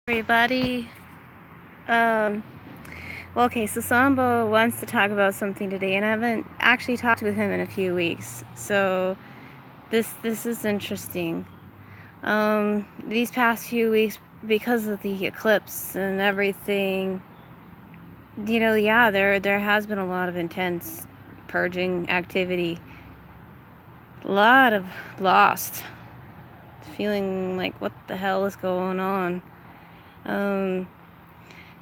Everybody. Um, well, okay, so Samba wants to talk about something today, and I haven't actually talked with him in a few weeks. So this is interesting. These past few weeks, because of the eclipse and everything, yeah, there has been a lot of intense purging activity. A lot of lost, feeling like what the hell is going on. Um,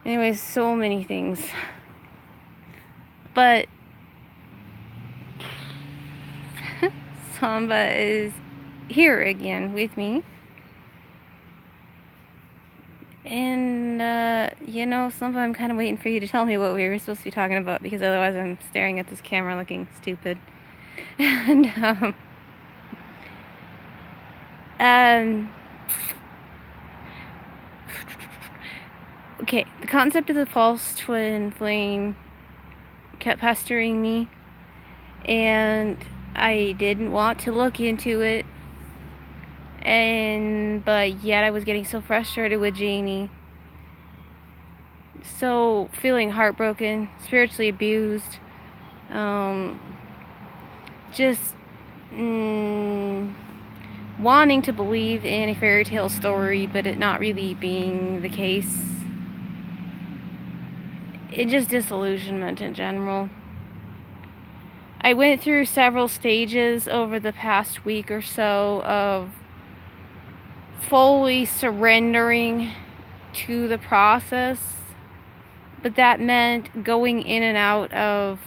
Anyways, so many things. But Samba is here again with me. And, Samba, I'm kind of waiting for you to tell me what we were supposed to be talking about, because otherwise I'm staring at this camera looking stupid. and, um, okay, the concept of the false twin flame kept pestering me, and I didn't want to look into it. But yet I was getting so frustrated with Janie. So feeling heartbroken, spiritually abused, um, just wanting to believe in a fairy tale story, but it not really being the case. It just disillusionment in general. I went through several stages over the past week or so of fully surrendering to the process, but that meant going in and out of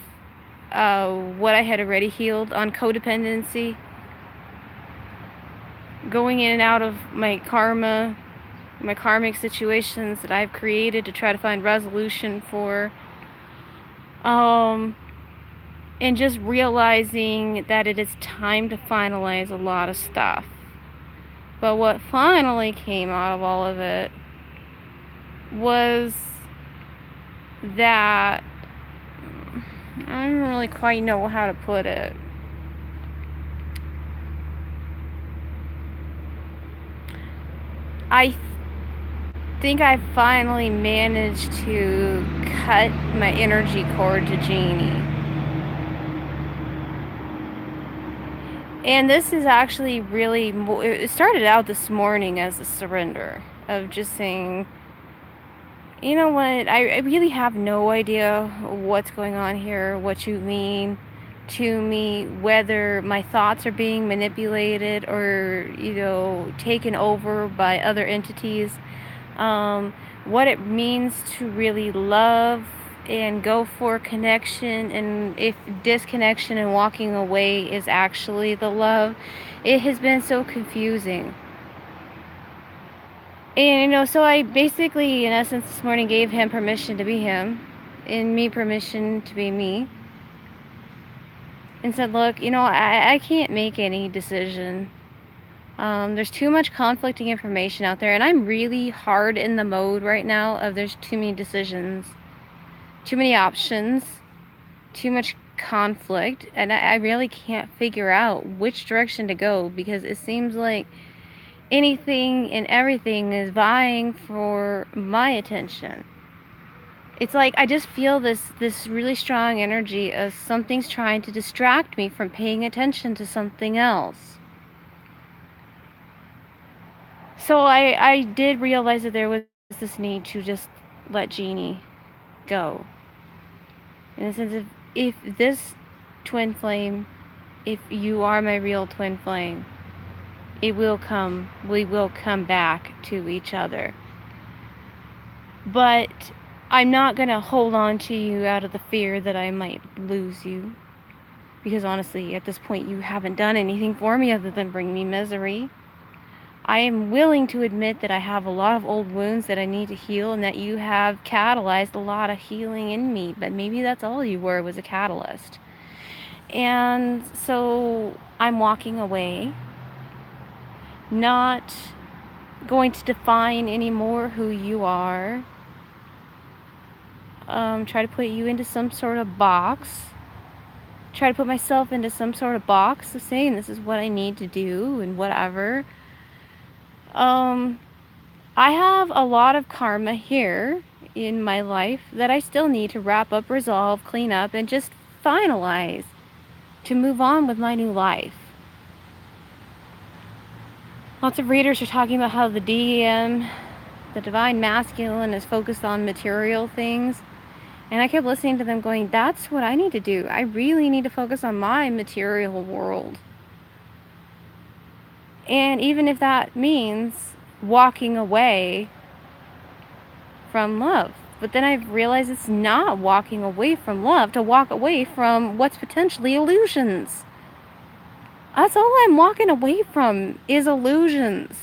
what I had already healed on codependency, going in and out of my karma, my karmic situations that I've created to try to find resolution for, and just realizing that it is time to finalize a lot of stuff. But what finally came out of all of it was that I don't really quite know how to put it. I think I finally managed to cut my energy cord to Janie. And this is actually really, it started out this morning as a surrender of just saying, you know what, I really have no idea what's going on here, what you mean to me, whether my thoughts are being manipulated or, taken over by other entities, what it means to really love and go for connection, and if disconnection and walking away is actually the love. It has been so confusing. And so I basically, in essence, this morning gave him permission to be him, and me permission to be me, and said, look, I can't make any decision. There's too much conflicting information out there, and I'm really hard in the mode right now of there's too many decisions, too many options, too much conflict, and I really can't figure out which direction to go, because it seems like anything and everything is vying for my attention. It's like I just feel this really strong energy of something's trying to distract me from paying attention to something else. So I did realize that there was this need to just let Jeannie go. In the sense of, if this twin flame, if you are my real twin flame, we will come back to each other. But I'm not going to hold on to you out of the fear that I might lose you. Because honestly, at this point, you haven't done anything for me other than bring me misery. I am willing to admit that I have a lot of old wounds that I need to heal, and that you have catalyzed a lot of healing in me. But maybe that's all you were, was a catalyst. And so I'm walking away, not going to define anymore who you are. Try to put you into some sort of box. Try to put myself into some sort of box of saying this is what I need to do and whatever. I have a lot of karma here in my life that I still need to wrap up, resolve, clean up, and just finalize to move on with my new life. Lots of readers are talking about how the DEM, the Divine Masculine, is focused on material things. And I kept listening to them going, that's what I need to do. I really need to focus on my material world. And even if that means walking away from love. But then I've realized it's not walking away from love, to walk away from what's potentially illusions. That's all I'm walking away from, is illusions.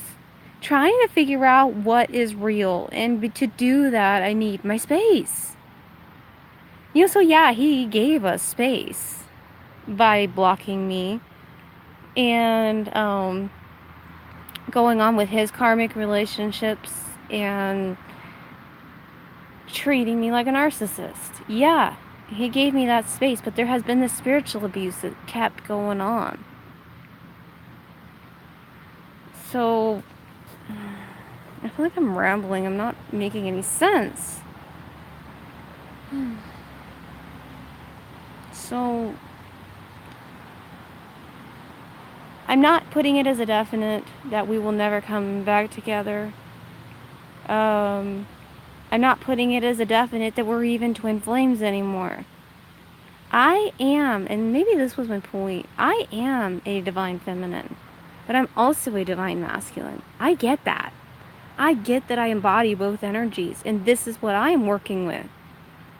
Trying to figure out what is real. And to do that, I need my space. So yeah, he gave us space by blocking me and going on with his karmic relationships and treating me like a narcissist. Yeah, he gave me that space, but there has been this spiritual abuse that kept going on. So, I feel like I'm rambling. I'm not making any sense. So, I'm not putting it as a definite that we will never come back together. I'm not putting it as a definite that we're even twin flames anymore. I am, and maybe this was my point, I am a divine feminine, but I'm also a divine masculine. I get that. I get that I embody both energies, and this is what I am working with.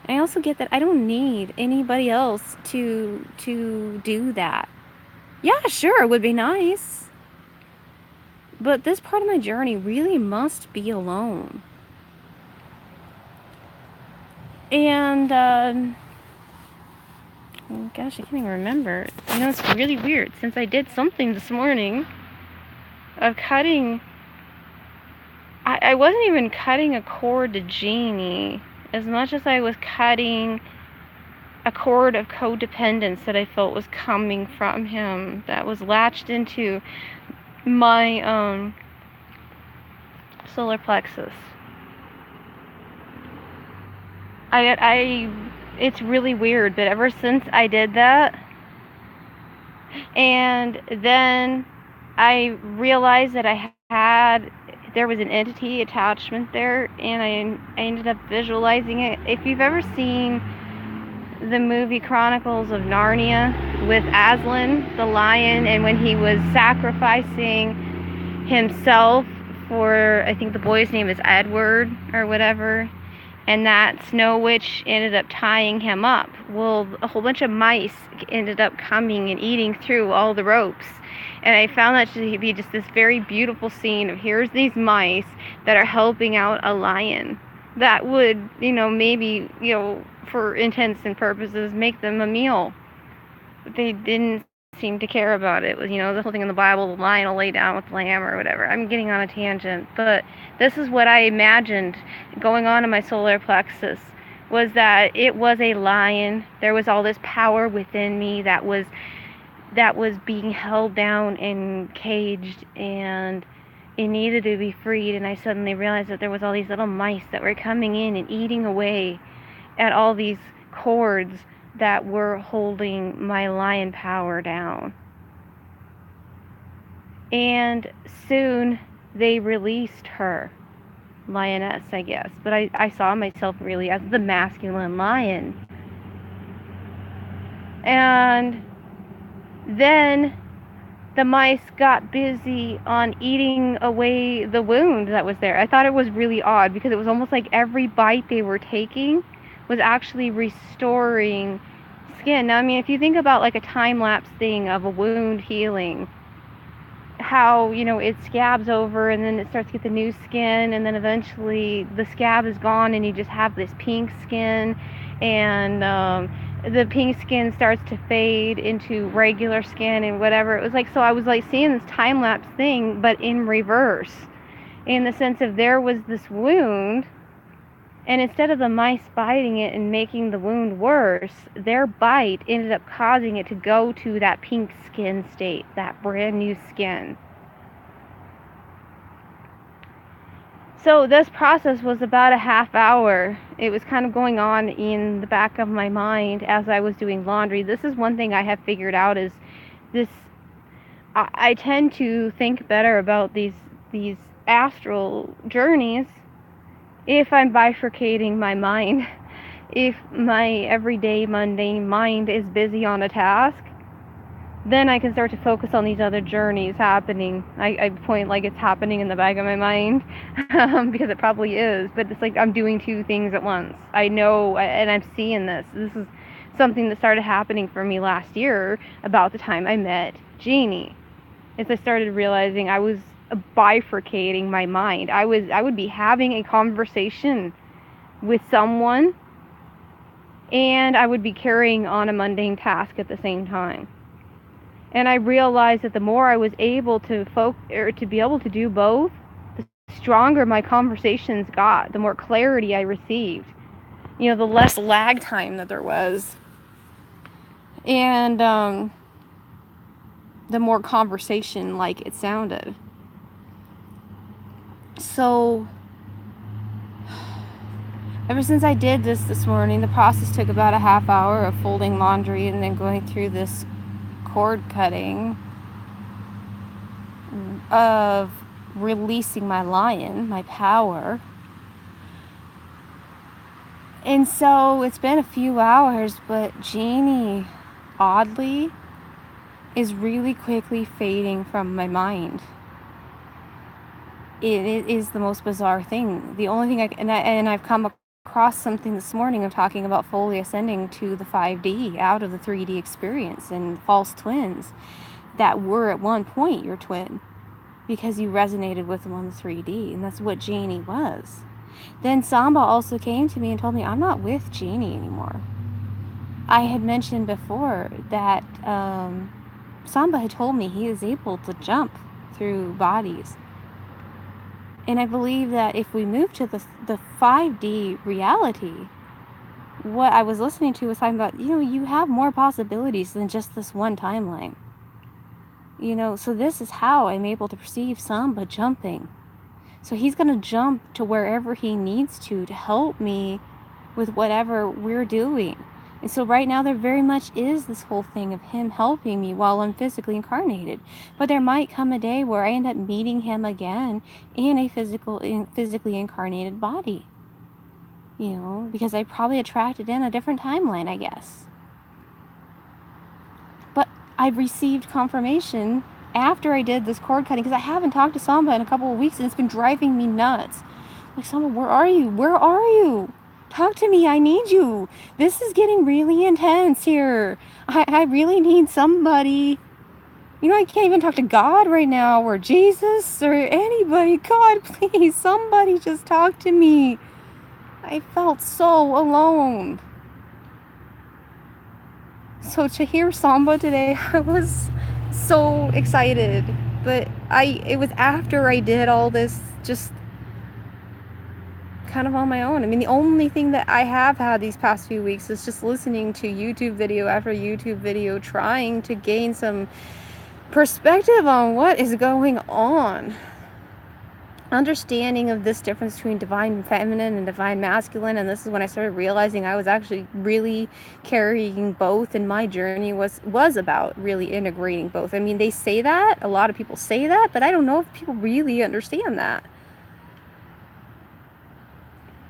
I also get that I don't need anybody else to do that. Yeah, sure, it would be nice. But this part of my journey really must be alone. And, gosh, I can't even remember. It's really weird. Since I did something this morning of cutting, I wasn't even cutting a cord to Jeannie as much as I was cutting a cord of codependence that I felt was coming from him, that was latched into my solar plexus. It's really weird, but ever since I did that, and then I realized that there was an entity attachment there, and I ended up visualizing it. If you've ever seen the movie Chronicles of Narnia with Aslan, the lion, and when he was sacrificing himself for, I think the boy's name is Edward or whatever, and that Snow Witch ended up tying him up. Well, a whole bunch of mice ended up coming and eating through all the ropes. And I found that to be just this very beautiful scene of here's these mice that are helping out a lion that would, maybe, for intents and purposes, make them a meal. But they didn't seem to care about it. It was, the whole thing in the Bible, the lion will lay down with the lamb or whatever. I'm getting on a tangent, but this is what I imagined going on in my solar plexus, was that it was a lion. There was all this power within me that was being held down and caged, and it needed to be freed. And I suddenly realized that there was all these little mice that were coming in and eating away at all these cords that were holding my lion power down. And soon they released her, lioness, I guess. But I saw myself really as the masculine lion. And then the mice got busy on eating away the wound that was there. I thought it was really odd because it was almost like every bite they were taking was actually restoring skin. Now, I mean, if you think about like a time-lapse thing of a wound healing, how, it scabs over and then it starts to get the new skin, and then eventually the scab is gone and you just have this pink skin, and the pink skin starts to fade into regular skin and whatever. It was like, so I was like seeing this time-lapse thing, but in reverse, in the sense of there was this wound, and instead of the mice biting it and making the wound worse, their bite ended up causing it to go to that pink skin state, that brand new skin. So this process was about a half hour. It was kind of going on in the back of my mind as I was doing laundry. This is one thing I have figured out is this. I tend to think better about these astral journeys if I'm bifurcating my mind. If my everyday mundane mind is busy on a task, then I can start to focus on these other journeys happening. I point like it's happening in the back of my mind because it probably is, but it's like I'm doing two things at once. I know, and I'm seeing this. This is something that started happening for me last year about the time I met Jeannie. As I started realizing I was bifurcating my mind. I would be having a conversation with someone and I would be carrying on a mundane task at the same time. And I realized that the more I was able to to be able to do both, the stronger my conversations got, the more clarity I received. You know, the less lag time that there was. And the more conversation like it sounded. So ever since I did this morning, the process took about a half hour of folding laundry and then going through this cord cutting of releasing my lion, my power. And so it's been a few hours, but Jeannie, oddly, is really quickly fading from my mind. It is the most bizarre thing. The only thing I've come across something this morning of talking about fully ascending to the 5D out of the 3D experience and false twins that were at one point your twin because you resonated with them on the 3D, and that's what Jeannie was. Then Samba also came to me and told me I'm not with Jeannie anymore. I had mentioned before that Samba had told me he is able to jump through bodies. And I believe that if we move to the 5D reality, what I was listening to was talking about, you have more possibilities than just this one timeline. So this is how I'm able to perceive Samba jumping. So he's going to jump to wherever he needs to help me with whatever we're doing. And so right now there very much is this whole thing of him helping me while I'm physically incarnated. But there might come a day where I end up meeting him again in a physically incarnated body. Because I probably attracted in a different timeline, I guess. But I've received confirmation after I did this cord cutting, because I haven't talked to Samba in a couple of weeks and it's been driving me nuts. Like, Samba, where are you? Where are you? Talk to me, I need you. This is getting really intense here. I really need somebody. I can't even talk to God right now, or Jesus, or anybody. God, please, somebody just talk to me. I felt so alone. So to hear Samba today, I was so excited. But it was after I did all this, just kind of on my own. I mean, the only thing that I have had these past few weeks is just listening to YouTube video after YouTube video, trying to gain some perspective on what is going on. Understanding of this difference between divine feminine and divine masculine, and this is when I started realizing I was actually really carrying both, and my journey was about really integrating both. I mean, they say that, a lot of people say that, but I don't know if people really understand that.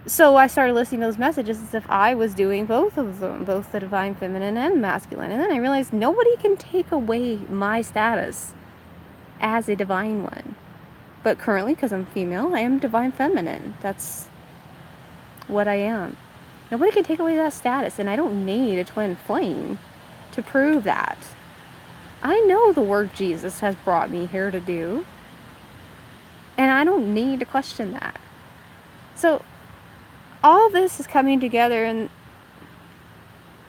So I started listening to those messages as if I was doing both of them, both the divine feminine and masculine. And then I realized nobody can take away my status as a divine one. But currently, because I'm female, I am divine feminine. That's what I am. Nobody can take away that status, and I don't need a twin flame to prove that. I know the work Jesus has brought me here to do, and I don't need to question that. So all this is coming together, and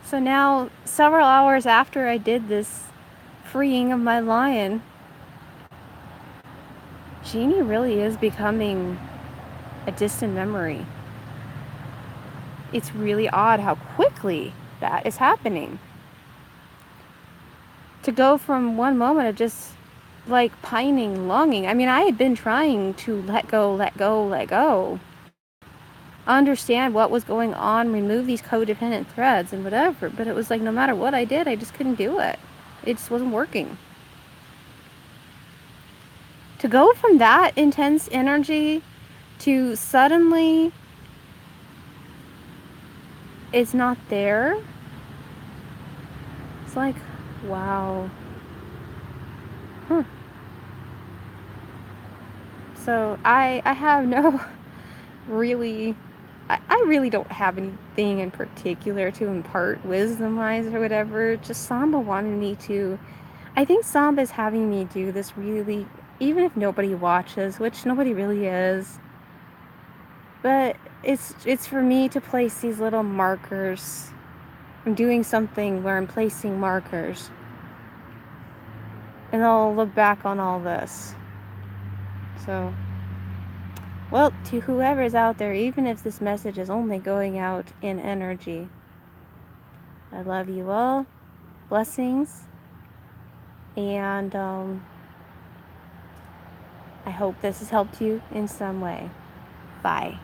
so now, several hours after I did this freeing of my lion, Jeannie really is becoming a distant memory. It's really odd how quickly that is happening. To go from one moment of just like pining, longing. I mean, I had been trying to let go, let go, let go. Understand what was going on, remove these codependent threads and whatever. But it was like no matter what I did, I just couldn't do it. It just wasn't working. To go from that intense energy to suddenly it's not there. It's like, wow. Huh. So I have no really, I really don't have anything in particular to impart wisdom-wise or whatever. Just Samba wanted me to, I think Samba is having me do this really, even if nobody watches, which nobody really is, but it's for me to place these little markers. I'm doing something where I'm placing markers. And I'll look back on all this. So, well, to whoever's out there, even if this message is only going out in energy, I love you all. Blessings. And I hope this has helped you in some way. Bye.